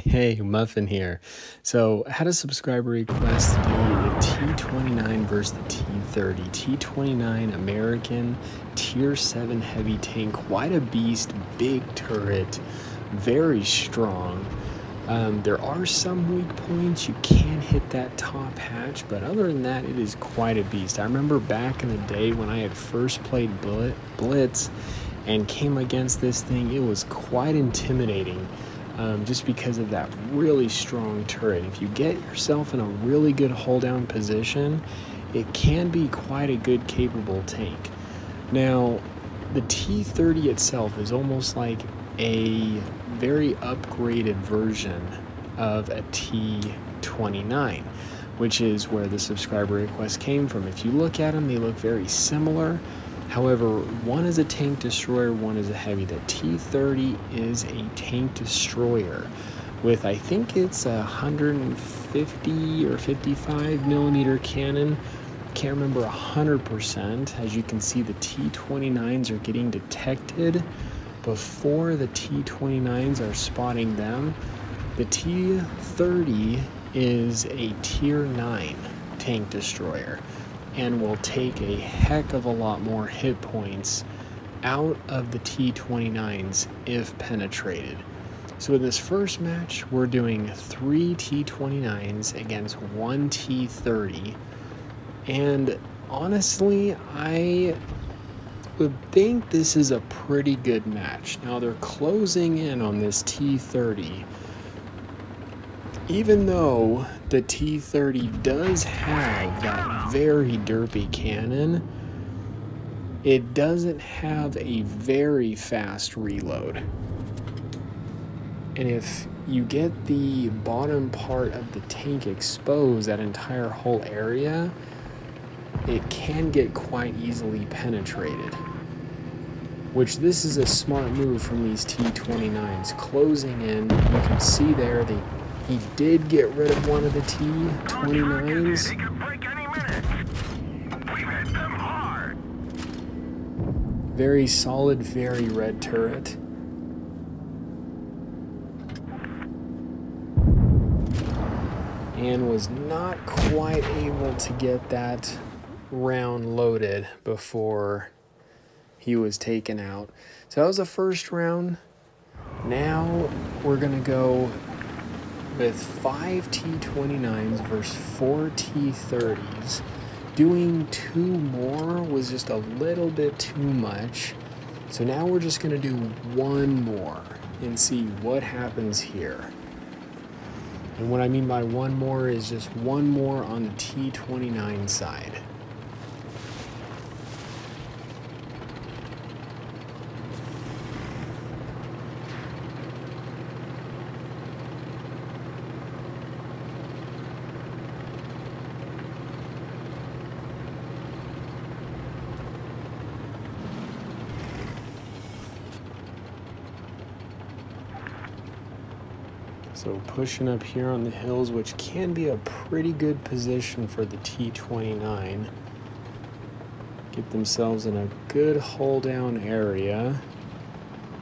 Hey, Muffin here. So, I had a subscriber request to do the T29 versus the T30. T29 American Tier 7 heavy tank, quite a beast, big turret, very strong. There are some weak points. You can hit that top hatch, but other than that, it is quite a beast. I remember back in the day when I had first played BLITZ and came against this thing, it was quite intimidating. Just because of that really strong turret. If you get yourself in a really good hold down position, it can be quite a good capable tank. Now, the T30 itself is almost like a very upgraded version of a T29, which is where the subscriber request came from. If you look at them, they look very similar. However, one is a tank destroyer, one is a heavy. The T30 is a tank destroyer with, I think it's a 150 or 55 millimeter cannon. Can't remember 100%. As you can see, the T29's are getting detected before the T29's are spotting them. The T30 is a Tier 9 tank destroyer and will take a heck of a lot more hit points out of the T29's if penetrated. So in this first match, we're doing 3 T29's against 1 T30. And honestly, I would think this is a pretty good match. Now they're closing in on this T30. Even though the T30 does have that very derpy cannon, it doesn't have a very fast reload. And if you get the bottom part of the tank exposed, that entire whole area, it can get quite easily penetrated. Which this is a smart move from these T29's. Closing in, you can see there, he did get rid of one of the T29's. Very solid, very red turret. And was not quite able to get that round loaded before he was taken out. So that was the first round. Now we're gonna go with 5 T29's versus 4 T30's. Doing 2 more was just a little bit too much. So now we're just gonna do 1 more and see what happens here. And what I mean by 1 more is just 1 more on the T29 side. So pushing up here on the hills, which can be a pretty good position for the T29. Get themselves in a good hold down area.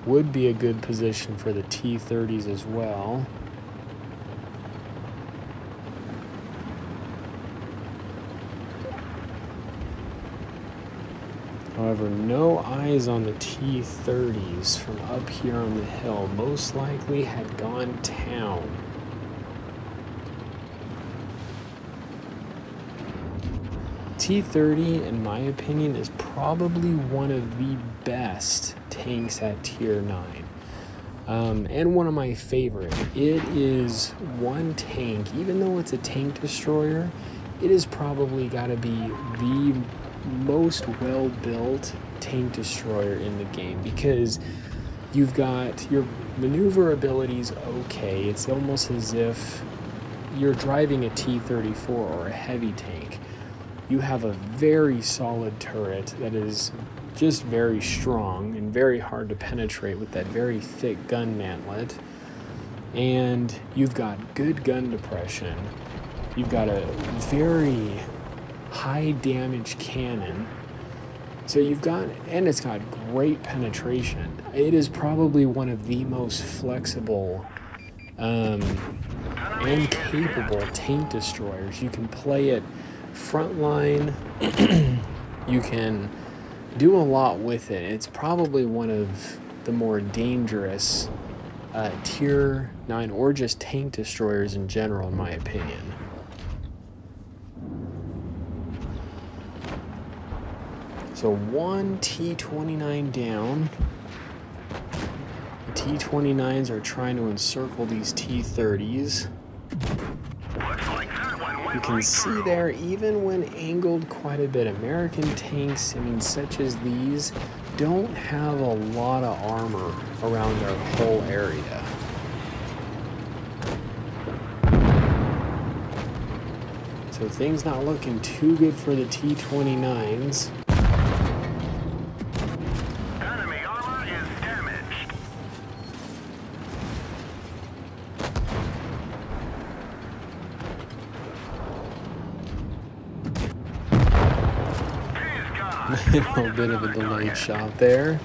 Would be a good position for the T30's as well. However, no eyes on the T30's from up here on the hill. Most likely had gone down. T30, in my opinion, is probably one of the best tanks at Tier 9. And one of my favorite. It is one tank, even though it's a tank destroyer, it has probably got to be the most well-built tank destroyer in the game, because you've got your maneuverability's okay. It's almost as if you're driving a T-34 or a heavy tank. You have a very solid turret that is just very strong and very hard to penetrate with that very thick gun mantlet. And you've got good gun depression. You've got a very high damage cannon. So you've got, and it's got great penetration. It is probably one of the most flexible and capable tank destroyers. You can play it frontline. You can do a lot with it. It's probably one of the more dangerous tier 9 or just tank destroyers in general, in my opinion. So one T29 down. The T29’s are trying to encircle these T30’s. You can see there, even when angled quite a bit, American tanks, I mean, such as these, don't have a lot of armor around their whole area. So things not looking too good for the T29’s. Enemy armor is damaged. A little bit of a delayed shot there.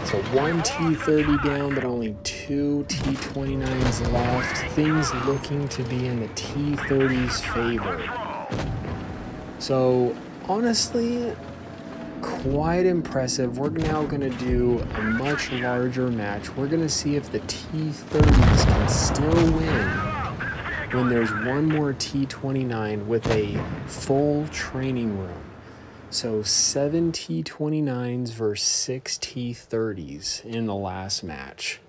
So one T30 down, but only two T29’s left. Things looking to be in the T30's favor. So honestly, quite impressive. We're now going to do a much larger match. We're going to see if the T30's can still win when there's one more T29 with a full training room. So 7 T29's versus 6 T30's in the last match.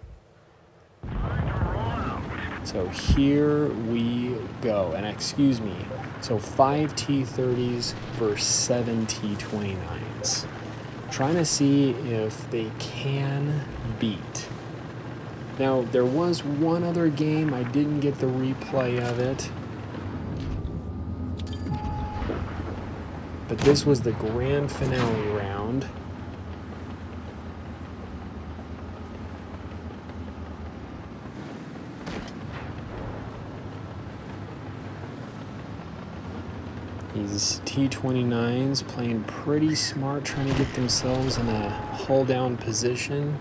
So here we go. And excuse me. So 5 T30's versus 7 T29's. Trying to see if they can beat. Now, there was one other game. I didn't get the replay of it. But this was the grand finale round. These T29's playing pretty smart, trying to get themselves in a hull down position.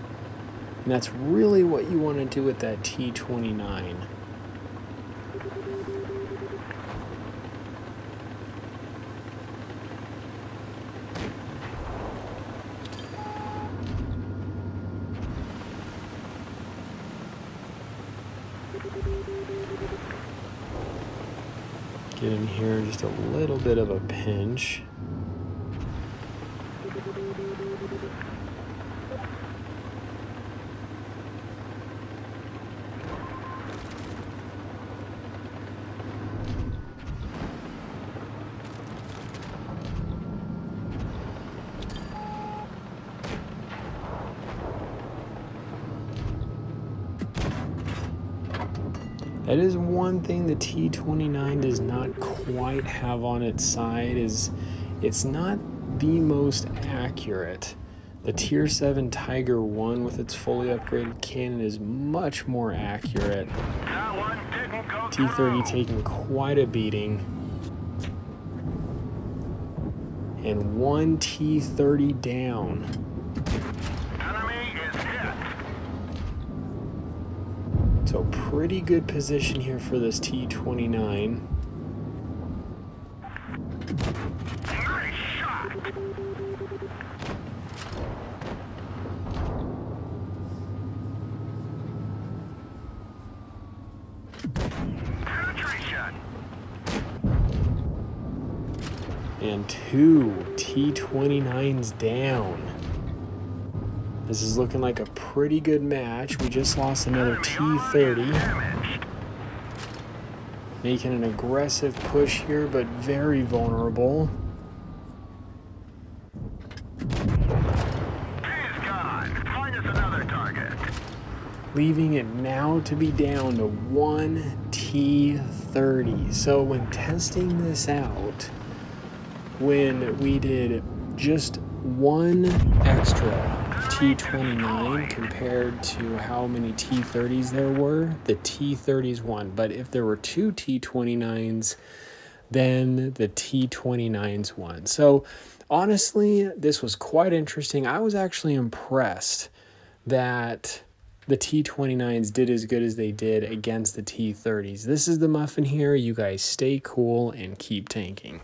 And that's really what you want to do with that T29. Get in here, just a little bit of a pinch. That is one thing the T29 does not quite have on its side, is it's not the most accurate. The Tier 7 Tiger 1 with its fully upgraded cannon is much more accurate. T30 taking quite a beating. And one T30 down. So pretty good position here for this T29. Nice shot. Penetration. And two T29's down. This is looking like a pretty good match. We just lost another T30. Making an aggressive push here, but very vulnerable. Find us another target. Leaving it now to be down to one T30. So when testing this out, when we did just one extra T29 compared to how many T30's there were, the T30's won. But if there were two T29's, then the T29's won. So honestly, this was quite interesting. I was actually impressed that the T29’s did as good as they did against the T30’s. This is the muffin here. You guys stay cool and keep tanking.